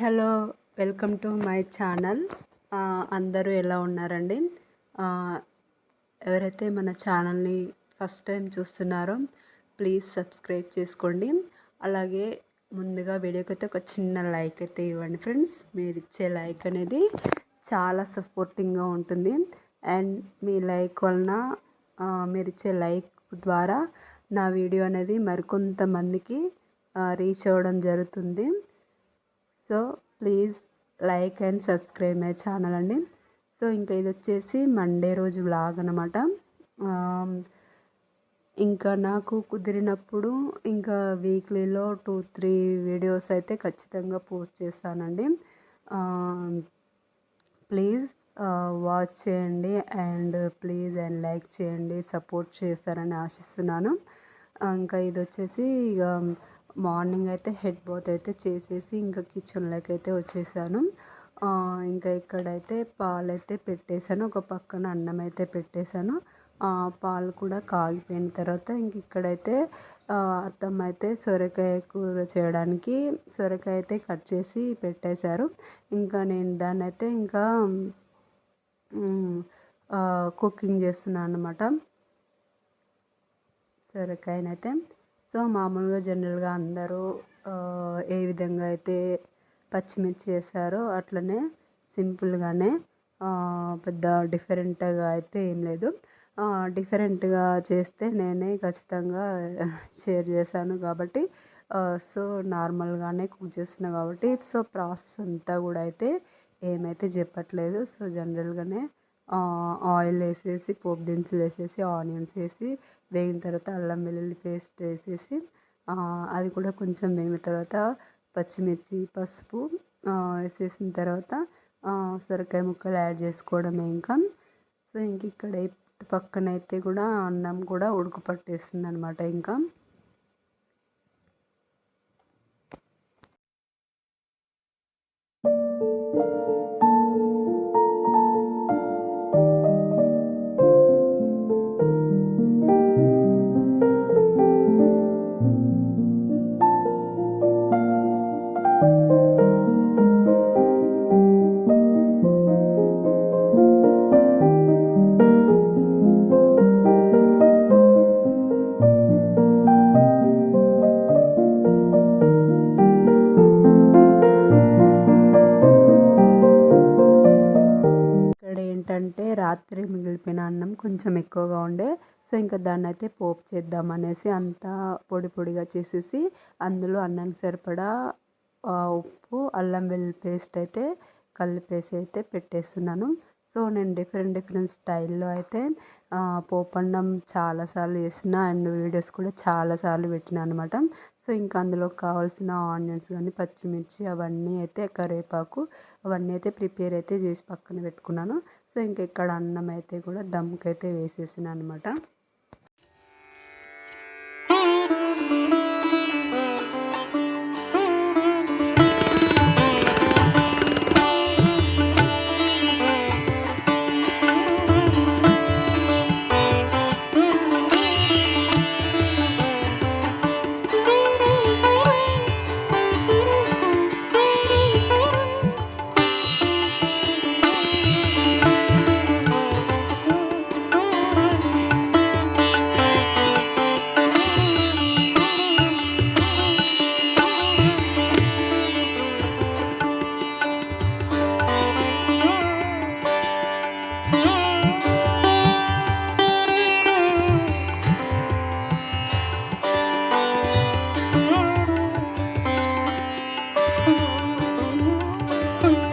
Hello, welcome to my channel. అందరూ ఎలా ఉన్నారండి? ఎవరైతే మన ఛానల్ని ఫస్ట్ టైం చూస్తున్నారో ప్లీజ్ సబ్స్క్రైబ్ చేసుకోండి. అలాగే ముందుగా వీడియోకి అయితే ఒక చిన్న లైక్ అయితే ఇవ్వండి ఫ్రెండ్స్. మీరు ఇచ్చే లైక్ అనేది చాలా సపోర్టింగ్గా ఉంటుంది. అండ్ మీ లైక్ వలన మీరు ఇచ్చే లైక్ ద్వారా నా వీడియో అనేది మరికొంతమందికి రీచ్ అవ్వడం జరుగుతుంది. So please like and subscribe my channel అండి. సో ఇంకా ఇది వచ్చేసి మండే రోజు వ్లాగ్ అనమాట. ఇంకా నాకు కుదిరినప్పుడు ఇంకా వీక్లీలో 2-3 వీడియోస్ అయితే ఖచ్చితంగా పోస్ట్ చేస్తానండి. ప్లీజ్ వాచ్ చేయండి అండ్ ప్లీజ్ అండ్ లైక్ చేయండి, సపోర్ట్ చేస్తారని ఆశిస్తున్నాను. ఇంకా ఇది వచ్చేసి ఇక మార్నింగ్ అయితే హెడ్ బాత్ అయితే చేసేసి ఇంకా కిచెన్లోకి అయితే వచ్చేసాను. ఇంకా ఇక్కడైతే పాలైతే పెట్టేశాను, ఒక పక్కన అన్నం అయితే పెట్టేశాను. పాలు కూడా కాగిపోయిన తర్వాత ఇంక ఇక్కడైతే అత్తమ్మ అయితే సొరకాయ కూర చేయడానికి సొరకాయ అయితే కట్ చేసి పెట్టేశారు. ఇంకా నేను దాన్ని అయితే ఇంకా కుకింగ్ చేస్తున్నాను అన్నమాట, సొరకాయనైతే. సో మామూలుగా జనరల్గా అందరూ ఏ విధంగా అయితే పచ్చిమిర్చి వేసారో అట్లనే సింపుల్గానే, పెద్ద డిఫరెంట్గా అయితే ఏం లేదు. డిఫరెంట్గా చేస్తే నేనే ఖచ్చితంగా షేర్ చేశాను కాబట్టి, సో నార్మల్గానే కుక్ చేస్తున్నా కాబట్టి సో ప్రాసెస్ అంతా కూడా అయితే ఏమైతే చెప్పట్లేదు. సో జనరల్గానే ఆయిల్ వేసేసి పోపు దినుసులు వేసేసి ఆనియన్స్ వేసి వేగిన తర్వాత అల్లం వెల్లుల్లి పేస్ట్ వేసేసి అది కూడా కొంచెం వేగిన తర్వాత పచ్చిమిర్చి పసుపు వేసేసిన తర్వాత సొరకాయ ముక్కలు యాడ్ చేసుకోవడమే ఇంకా. సో ఇంక ఇక్కడ పక్కన అయితే కూడా అన్నం కూడా ఉడుకు పట్టేస్తుంది అనమాట. ఇంకా ఏంటంటే రాత్రి మిగిలిపోయిన అన్నం కొంచెం ఎక్కువగా ఉండే, సో ఇంకా దాన్ని అయితే పోపు చేద్దామనేసి అంతా పొడి పొడిగా చేసేసి అందులో అన్నానికి సరిపడా ఉప్పు అల్లం వెల్లుల్లి పేస్ట్ అయితే కలిపేసి అయితే పెట్టేస్తున్నాను. సో నేను డిఫరెంట్ స్టైల్లో అయితే పోపు అన్నం చాలాసార్లు చేసిన అండ్ వీడియోస్ కూడా చాలాసార్లు పెట్టిన అనమాట. సో ఇంకా అందులో కావాల్సిన ఆనియన్స్ కానీ పచ్చిమిర్చి అవన్నీ అయితే కరివేపాకు అవన్నీ అయితే ప్రిపేర్ అయితే చేసి పక్కన పెట్టుకున్నాను. సో ఇంక ఇక్కడ అన్నం అయితే కూడా దమ్కైతే వేసేసాను అనమాట.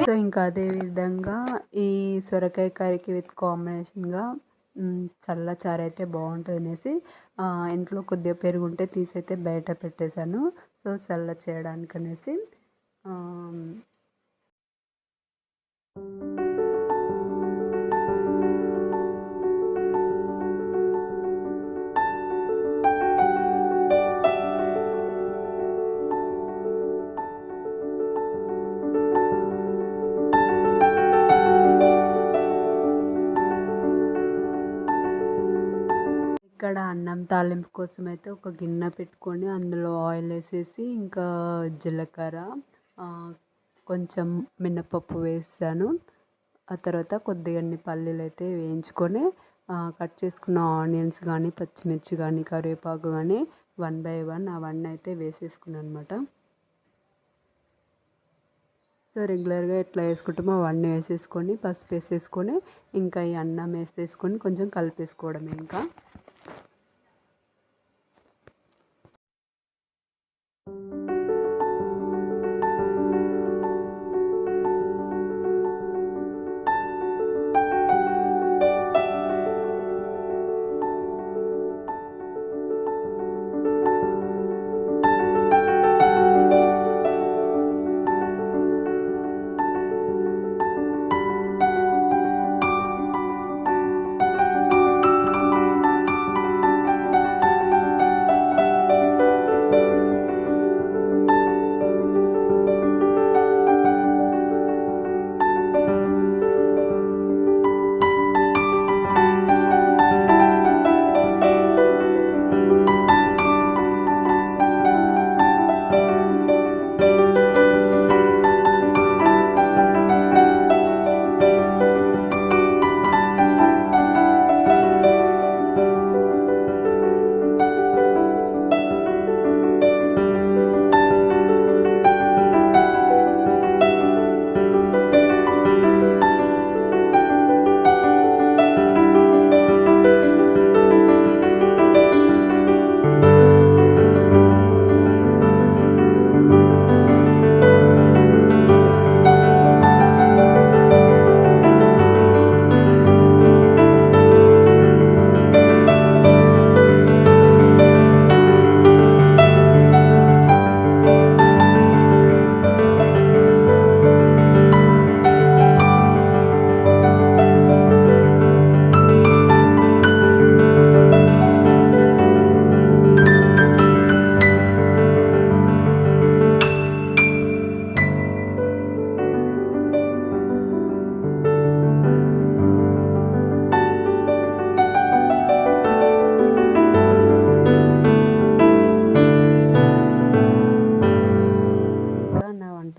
సో ఇంకా అదే విధంగా ఈ సొరకాయ కర్రీకి విత్ కాంబినేషన్గా చల్లచారు అయితే బాగుంటుంది అనేసి ఇంట్లో కొద్దిగా పెరుగు ఉంటే తీసైతే బయట పెట్టేశాను. సో చల్ల చేయడానికి అనేసి. ఇక్కడ అన్నం తాలింపు కోసం అయితే ఒక గిన్నె పెట్టుకొని అందులో ఆయిల్ వేసేసి ఇంకా జీలకర్ర కొంచెం మినపప్పు వేసాను. ఆ తర్వాత కొద్దిగా పల్లీలు అయితే వేయించుకొని కట్ చేసుకున్న ఆనియన్స్ కానీ పచ్చిమిర్చి కానీ కరివేపాకు కానీ 1 బై 1 అవన్నీ అయితే వేసేసుకున్నాను అనమాట. సో రెగ్యులర్గా ఎట్లా వేసుకుంటామో అవన్నీ వేసేసుకొని పసుపు వేసేసుకొని ఇంకా ఈ అన్నం వేసేసుకొని కొంచెం కలిపేసుకోవడమే ఇంకా.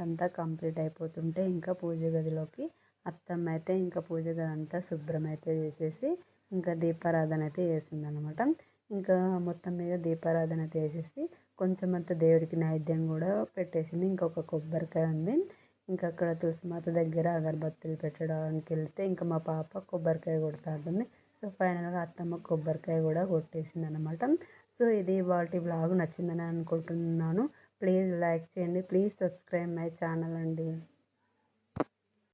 అంతా కంప్లీట్ అయిపోతుంటే ఇంకా పూజ గదిలోకి అత్తమ్మ అయితే ఇంకా పూజ గది అంతా శుభ్రం అయితే చేసేసి ఇంకా దీపారాధన అయితే చేసిందనమాట. ఇంకా మొత్తం మీద దీపారాధన అయితే చేసేసి కొంచెం అంత దేవుడికి నైవేద్యం కూడా పెట్టేసింది. ఇంకొక కొబ్బరికాయ ఉంది. ఇంకా అక్కడ తులసిమాత దగ్గర అగరబత్తులు పెట్టడానికి వెళ్తే ఇంకా మా పాప కొబ్బరికాయ కొడతా ఉంటుంది. సో ఫైనల్గా అత్తమ్మ కొబ్బరికాయ కూడా కొట్టేసింది అనమాట. సో ఇది వాటి బ్లాగ్ నచ్చిందని అనుకుంటున్నాను. ప్లీజ్ లైక్ చేయండి. ప్లీజ్ సబ్స్క్రైబ్ మై ఛానల్ అండి.